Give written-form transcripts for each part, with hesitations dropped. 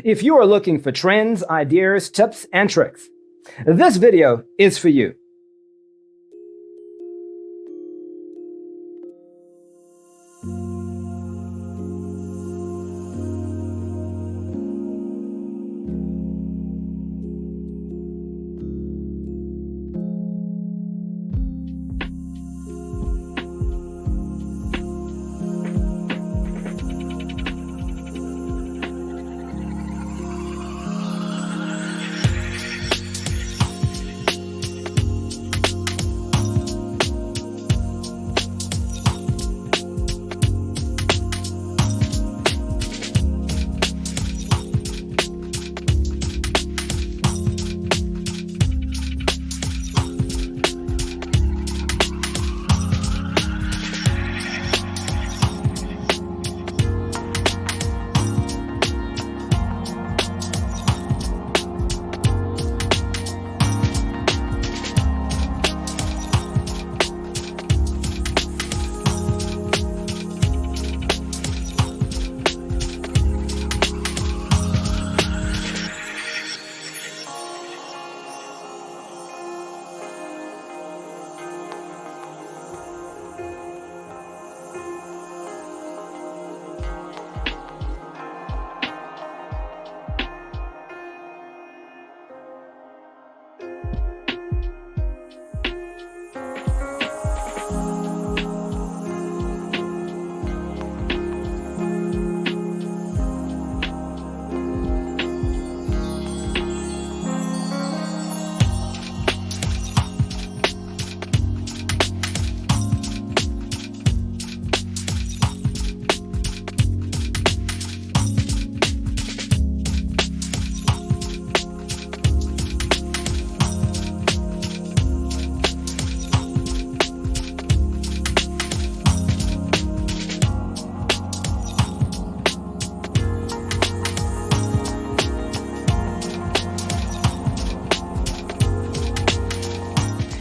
If you are looking for trends, ideas, tips, and tricks, this video is for you.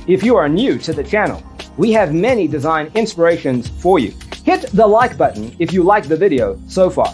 If you are new to the channel, we have many design inspirations for you. Hit the like button if you like the video so far.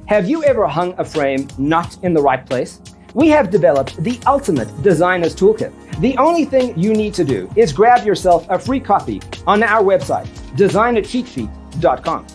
Have you ever hung a frame not in the right place? We have developed the ultimate designer's toolkit. The only thing you need to do is grab yourself a free copy on our website, designercheatsheet.com.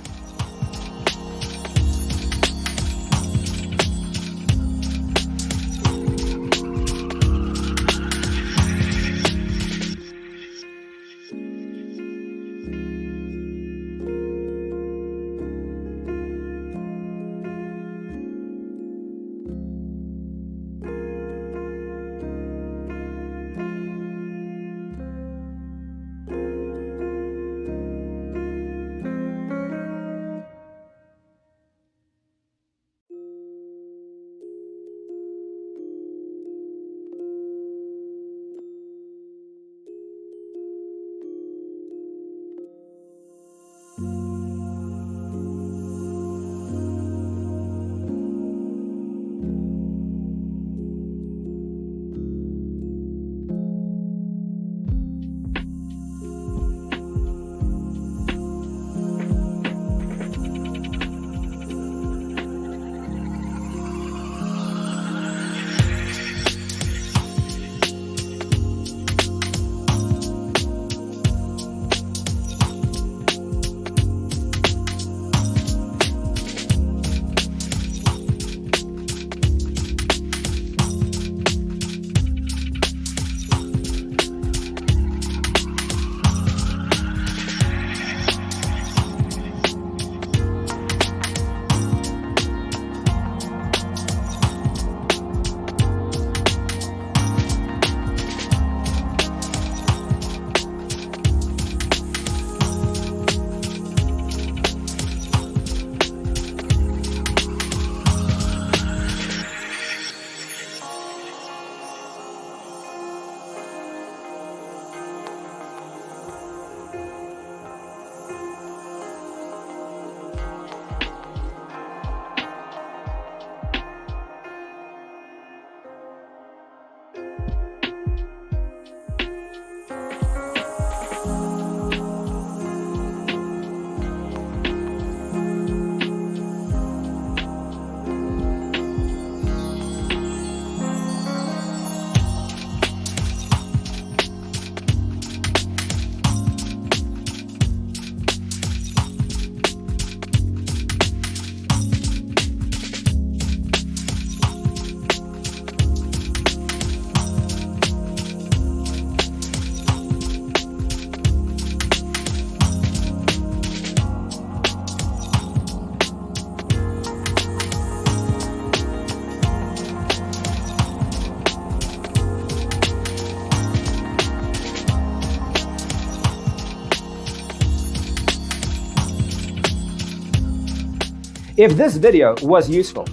If this video was useful,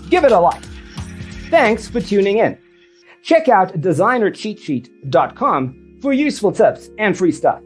give it a like. Thanks for tuning in. Check out designercheatsheet.com for useful tips and free stuff.